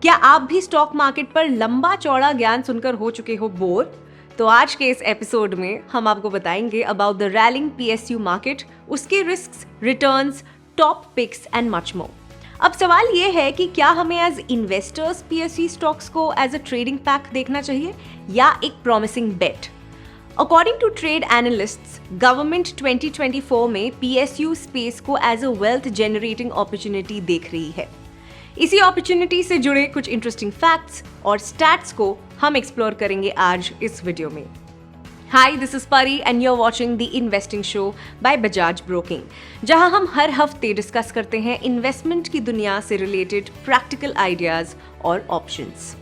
क्या आप भी स्टॉक मार्केट पर लंबा चौड़ा ज्ञान सुनकर हो चुके हो बोर? तो आज के इस एपिसोड में हम आपको बताएंगे about the rallying PSU market, उसके risks, returns, top picks and much more. अब सवाल ये है कि क्या हमें एज इन्वेस्टर्स पीएसयू स्टॉक्स को एज अ ट्रेडिंग पैक देखना चाहिए या एक promising bet? According to trade analysts, government 2024 में पीएसयू स्पेस को as a wealth generating opportunity देख रही है। इसी अपॉर्चुनिटी से जुड़े कुछ इंटरेस्टिंग फैक्ट्स और स्टैट्स को हम एक्सप्लोर करेंगे आज इस वीडियो में। Hi, this is Pari and you are watching the investing show by Bajaj broking, जहां हम हर हफ्ते डिस्कस करते हैं इन्वेस्टमेंट की दुनिया से रिलेटेड प्रैक्टिकल आइडियाज और ऑप्शंस।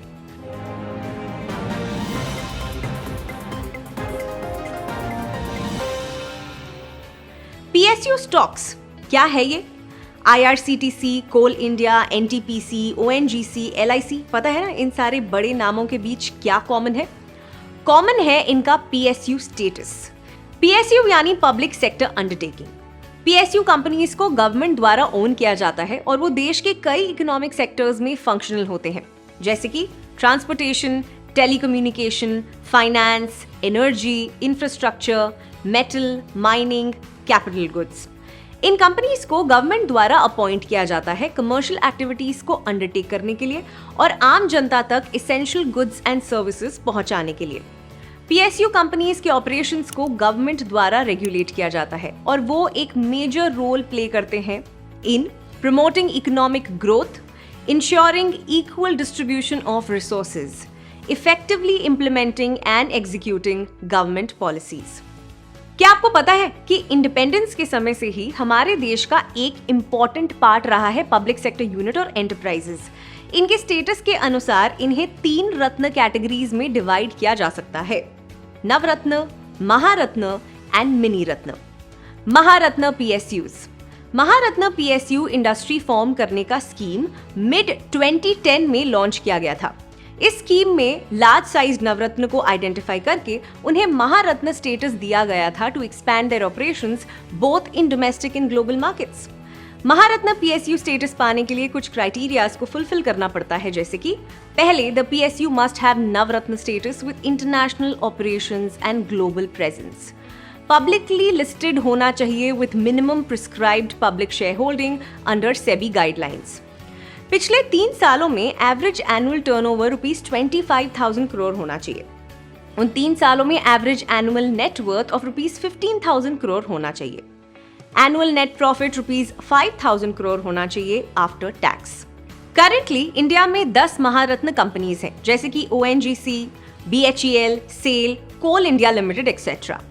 पीएसयू स्टॉक्स क्या है ये? IRCTC, कोल इंडिया, NTPC, ONGC, LIC, पता है ना इन सारे बड़े नामों के बीच क्या कॉमन है? कॉमन है इनका PSU स्टेटस। PSU यानी public sector undertaking. PSU companies को गवर्नमेंट द्वारा ओन किया जाता है और वो देश के कई इकोनॉमिक सेक्टर्स में फंक्शनल होते हैं, जैसे कि transportation, telecommunication, finance, energy, infrastructure, metal, mining, capital goods. इन कंपनीज को गवर्नमेंट द्वारा अपॉइंट किया जाता है कमर्शियल एक्टिविटीज को अंडरटेक करने के लिए और आम जनता तक इसेंशियल गुड्स एंड सर्विसेज पहुंचाने के लिए। पीएसयू कंपनीज के ऑपरेशंस को गवर्नमेंट द्वारा रेगुलेट किया जाता है और वो एक मेजर रोल प्ले करते हैं इन promoting economic growth, ensuring equal distribution of resources, effectively implementing and executing government policies. क्या आपको पता है कि इंडिपेंडेंस के समय से ही हमारे देश का एक इंपॉर्टेंट पार्ट रहा है पब्लिक सेक्टर यूनिट और एंटरप्राइजेस। इनके स्टेटस के अनुसार इन्हें 3 रत्न कैटेगरीज में डिवाइड किया जा सकता है: Navratna, Maharatna and mini Ratna. Maharatna PSUs. Maharatna PSU industry form करने का स्कीम मिड 2010 में लॉन्च किया गया था। इस स्कीम में लार्ज साइज नवरत्न को आइडेंटिफाई करके उन्हें महारत्न स्टेटस दिया गया था to expand their operations both in domestic and global markets. Maharatna PSU status पाने के लिए कुछ क्राइटेरियाज को फुलफिल करना पड़ता है, जैसे कि पहले the PSU must have Navratna status with international operations and global presence. Publicly listed होना चाहिए with minimum prescribed public share holding under SEBI guidelines. पिछले 3 सालों में एवरेज एनुअल टर्नओवर ₹25,000 करोड़ होना चाहिए। उन 3 सालों में average annual net worth of ₹15,000 crore होना चाहिए। एनुअल नेट प्रॉफिट ₹5,000 करोड़ होना चाहिए आफ्टर टैक्स। करेंटली इंडिया में 10 महारत्न कंपनीज हैं, जैसे कि ONGC, BHEL, सेल, कोल इंडिया लिमिटेड एक्सेट्रा।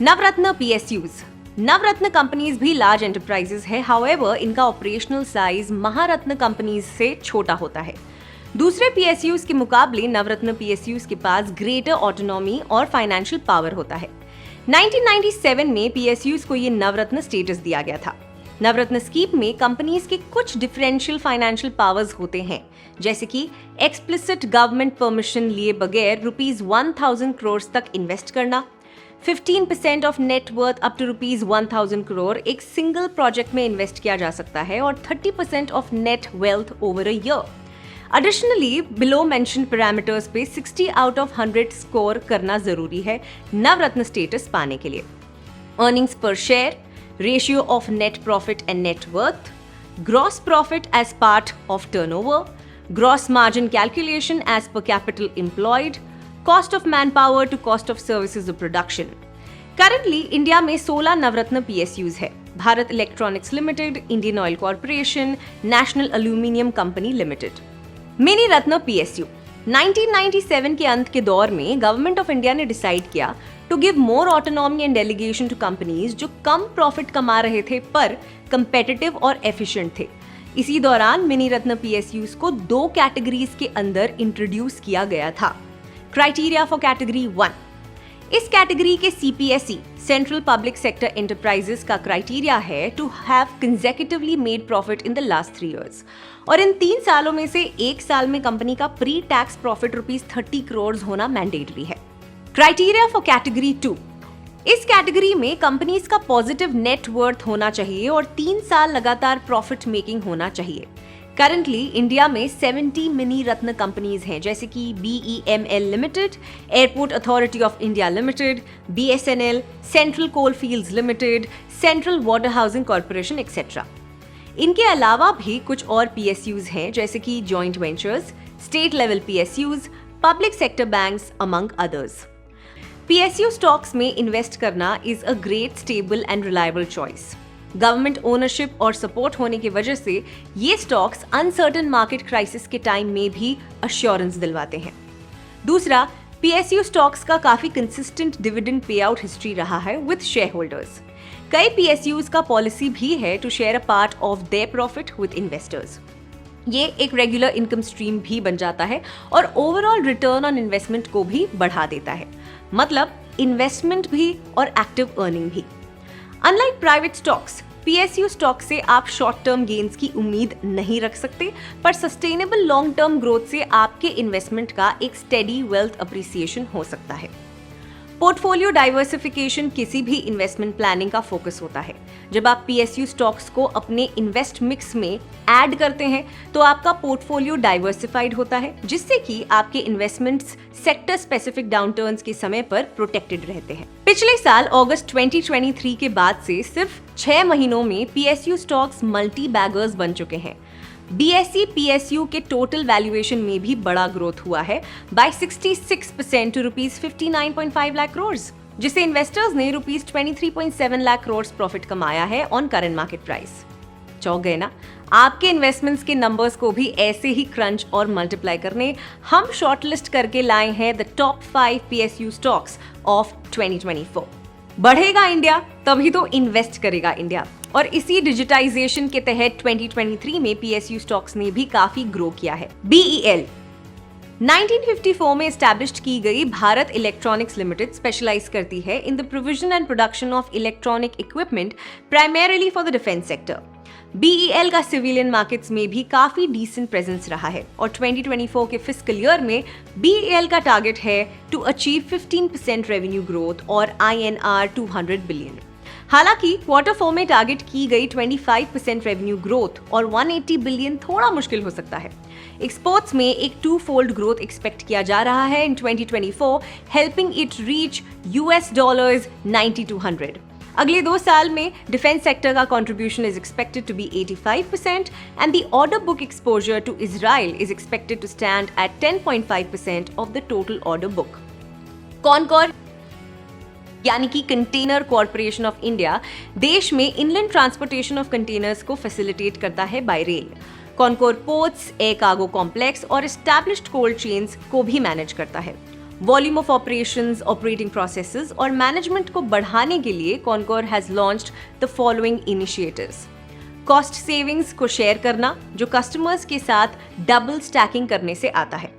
नवरत्न पीएसयूज। नवरत्न कंपनीज भी लार्ज एंटरप्राइजेस है, हाउएवर इनका ऑपरेशनल साइज महारत्न कंपनीज से छोटा होता है। दूसरे पीएसयूज के मुकाबले नवरत्न पीएसयूज के पास ग्रेटर ऑटोनॉमी और फाइनेंशियल पावर होता है। 1997 में पीएसयूज को ये नवरत्न स्टेटस दिया गया था। नवरत्न स्कीम में कंपनीज के कुछ डिफरेंशियल फाइनेंशियल पावर्स होते हैं, जैसे कि एक्सप्लिसिट गवर्नमेंट परमिशन लिए बगैर ₹1,000 करोड़ तक इन्वेस्ट करना, 15% of net worth up to ₹1,000 crore एक सिंगल प्रोजेक्ट में इन्वेस्ट किया जा सकता है और 30% of net wealth over a year. Additionally below mention parameters पे 60 आउट ऑफ 100 स्कोर करना जरूरी है नवरत्न स्टेटस पाने के लिए। Earnings per share, ratio of net profit and net worth, gross profit as part of turnover, gross margin calculation as per capital employed, cost of manpower to cost of services of production. Currently India में 16 Navratna PSUs है: Bharat Electronics Limited, Indian Oil Corporation, National Aluminium Company Limited. Mini Ratna PSU. 1997 के अंत के दौर में government of India ने decide किया to give more autonomy and delegation to companies जो कम प्रॉफिट कमा रहे थे पर कंपेटिटिव और एफिशिएंट थे। इसी दौरान मिनी रत्न पीएसयूज को 2 कैटेगरीज के अंदर इंट्रोड्यूस किया गया था। Criteria for category 1। इस कैटेगरी के CPSE central public sector enterprises का क्राइटेरिया है to have consecutively made profit in the last 3 years और इन 3 सालों में से 1 साल में कंपनी का प्री टैक्स प्रॉफिट ₹30 करोड़ होना मैंडेटरी है। Criteria for category 2। इस कैटेगरी में कंपनीज का पॉजिटिव नेट वर्थ होना चाहिए और 3 साल लगातार प्रॉफिट मेकिंग होना चाहिए। करंटली इंडिया में 70 मिनी रत्न कंपनीज हैं, जैसे कि BEML limited, airport authority of India limited, BSNL, central coal fields limited, central water housing corporation etcetera. इनके अलावा भी कुछ और PSUs हैं, जैसे कि joint ventures, state level PSUs, public sector banks among others. PSU stocks में इन्वेस्ट करना is a great stable and reliable choice. Government ownership और सपोर्ट होने की वजह से ये स्टॉक्स अनसर्टन मार्केट क्राइसिस के टाइम में भी अश्योरेंस दिलवाते हैं। दूसरा, PSU स्टॉक्स का काफी consistent dividend pay out history रहा है विद शेयर होल्डर्स। कई PSUs का पॉलिसी भी है to share a part of their profit with investors. ये एक रेगुलर इनकम स्ट्रीम भी बन जाता है और ओवरऑल रिटर्न ऑन इन्वेस्टमेंट को भी बढ़ा देता है, मतलब इन्वेस्टमेंट भी और एक्टिव अर्निंग भी। Unlike private stocks, PSU stock से आप शॉर्ट टर्म गेन्स की उम्मीद नहीं रख सकते, पर सस्टेनेबल लॉन्ग टर्म ग्रोथ से आपके इन्वेस्टमेंट का एक स्टेडी वेल्थ अप्रिसिएशन हो सकता है। पोर्टफोलियो डाइवर्सिफिकेशन किसी भी इन्वेस्टमेंट प्लानिंग का फोकस होता है। जब आप PSU स्टॉक्स को अपने इन्वेस्ट मिक्स में ऐड करते हैं तो आपका पोर्टफोलियो डाइवर्सिफाइड होता है, जिससे कि आपके इन्वेस्टमेंट्स सेक्टर स्पेसिफिक डाउनटर्न्स के समय पर प्रोटेक्टेड रहते हैं। पिछले साल अगस्त 2023 के बाद से सिर्फ 6 महीनों में PSU स्टॉक्स मल्टी बैगर्स बन चुके हैं। BSE PSU के टोटल वैल्यूएशन में भी बड़ा ग्रोथ हुआ है बाय 66% टू ₹59.5 लाख करोड़, जिसे इन्वेस्टर्स ने ₹23.7 लाख करोड़ प्रॉफिट कमाया है ऑन करंट मार्केट प्राइस। चौंक गए ना? आपके इन्वेस्टमेंट्स के नंबर्स को भी ऐसे ही क्रंच और मल्टीप्लाई करने हम शॉर्टलिस्ट करके लाए हैं the top 5 PSU stocks of 2024। बढ़ेगा इंडिया तभी तो इन्वेस्ट करेगा इंडिया, और इसी डिजिटाइजेशन के तहत 2023 में PSU स्टॉक्स ने भी काफी ग्रो किया है। BEL 1954 में एस्टैब्लिश्ड की गई भारत इलेक्ट्रॉनिक्स लिमिटेड स्पेशलाइज करती है in the provision and production of electronic equipment primarily for the defence sector. BEL का सिविलियन मार्केट्स में भी काफी डिसेंट प्रेजेंस रहा है और 2024 के फिस्कल ईयर में BEL का टारगेट है टू अचीव 15% रेवेन्यू ग्रोथ और INR 200 बिलियन। हालांकि क्वार्टर 4 में टारगेट की गई 25% रेवेन्यू ग्रोथ और 180 बिलियन थोड़ा मुश्किल हो सकता है। एक्सपोर्ट्स में एक 2-fold ग्रोथ एक्सपेक्ट किया जा रहा है in 2024, helping it reach $90 to 100। अगले 2 साल में डिफेंस सेक्टर का contribution is expected to be 85% and the order book exposure to Israel is expected to stand at 10.5% of the total order book. Concor यानी कि कंटेनर कॉर्पोरेशन ऑफ इंडिया देश में inland transportation of containers को facilitate करता है by rail. Concor ports, air cargo complex और established cold chains को भी मैनेज करता है। Volume of operations, operating processes और मैनेजमेंट को बढ़ाने के लिए Concor has launched the following initiatives. Cost savings को शेयर करना, जो कस्टमर्स के साथ डबल स्टैकिंग करने से आता है।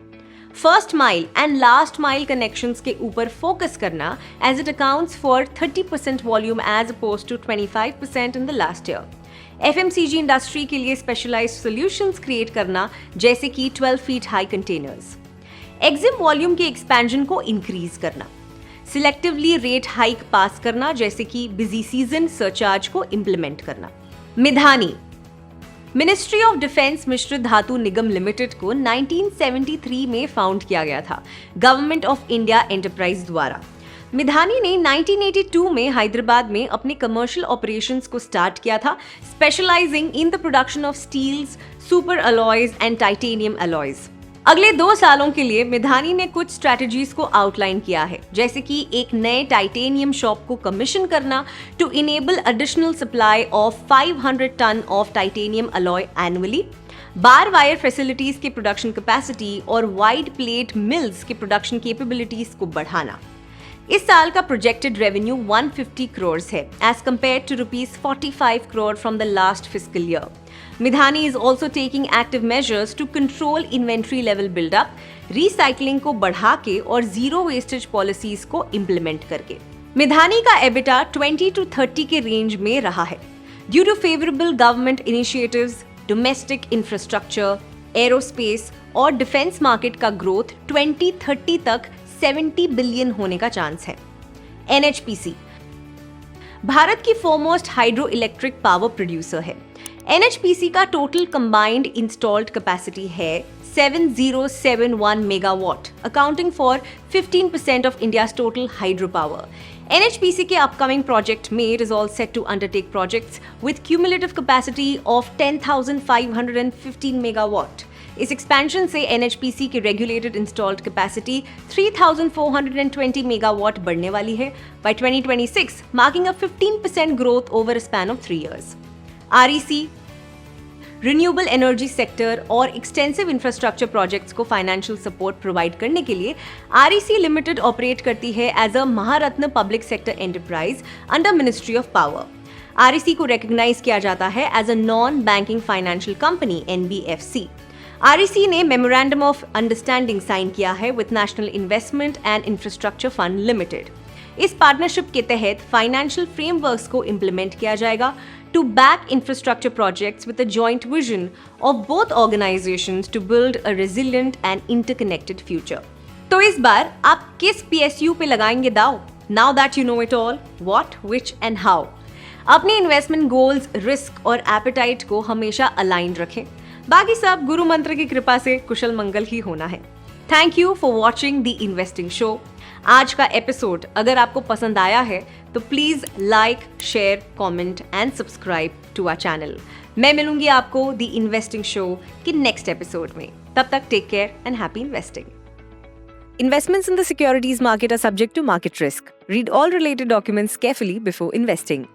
First mile and last mile connections के ऊपर फोकस करना, as it accounts for 30% volume as opposed to 25% in the last year. FMCG industry के लिए स्पेशलाइज्ड सॉल्यूशंस क्रिएट करना, जैसे कि 12 feet high containers. EXIM volume के एक्सपेंशन को इंक्रीज करना। सिलेक्टिवली रेट हाइक पास करना, जैसे कि बिजी सीजन सरचार्ज को इंप्लीमेंट करना। Midhani ministry of defence Mishra Dhatu Nigam limited को 1973 में फाउंड किया गया था गवर्नमेंट ऑफ इंडिया एंटरप्राइज द्वारा। मिधानी ने 1982 में हैदराबाद में अपने कमर्शियल ऑपरेशंस को स्टार्ट किया था, specialising in the production of steels, super alloys and titanium alloys. अगले 2 सालों के लिए मिधानी ने कुछ स्ट्रैटेजीज को आउटलाइन किया है, जैसे कि एक नए टाइटेनियम शॉप को कमीशन करना to enable additional supply of 500 ton of titanium alloy annually, bar wire facilities के प्रोडक्शन कैपेसिटी और वाइड प्लेट मिल्स के प्रोडक्शन कैपेबिलिटीज को बढ़ाना। इस साल का प्रोजेक्टेड रेवेन्यू 150 करोड़ है as compare to ₹45 crore from the last fiscal year. Midhani is also taking active measures to control inventory level build-up, recycling को बढ़ा के और zero wastage policies को implement करके। Midhani का EBITDA 20 to 30 के रेंज में रहा है। Due to favorable government initiatives, domestic infrastructure, aerospace और डिफेंस मार्केट का ग्रोथ 2030 तक 70 बिलियन होने का चांस है। NHPC भारत की foremost hydro electric power producer है। NHPC का टोटल कंबाइंड इंस्टॉल्ड कैपेसिटी है 7071 megawatt, accounting for 15% of India's total hydropower. NHPC के upcoming project में it is all set to undertake projects with cumulative capacity of 10,515 megawatt. इस expansion से NHPC की regulated installed capacity 3,420 megawatt बढ़ने वाली है by 2026, marking a 15% growth over a span of 3 years. REC renewable energy sector और extensive infrastructure projects को financial support provide करने के लिए REC लिमिटेड ऑपरेट करती है as a Maharatna public sector enterprise under ministry of power. REC को recognise किया जाता है as a non banking financial company NBFC. REC ने मेमोरेंडम ऑफ अंडरस्टैंडिंग साइन किया है with national investment and infrastructure fund limited. इस पार्टनरशिप के तहत फाइनेंशियल फ्रेमवर्क्स को इंप्लीमेंट किया जाएगा to back infrastructure projects with a joint vision of both organizations to build a resilient and interconnected future. तो इस बार आप किस PSU पे लगाएंगे दाव? Now that you know it all, what, which and how. अपने इन्वेस्टमेंट गोल्स, रिस्क और apatite को हमेशा अलाइन रखें. बाकी सब गुरु मंत्र की कृपा से कुशल मंगल ही होना है. Thank you for watching the investing show. आज का एपिसोड अगर आपको पसंद आया है तो please like, share, comment and subscribe to our channel. मैं मिलूंगी आपको द इन्वेस्टिंग शो के नेक्स्ट एपिसोड में. तब तक take care and happy investing. Investments in the securities market are subject to market risk. Read all related documents carefully before investing.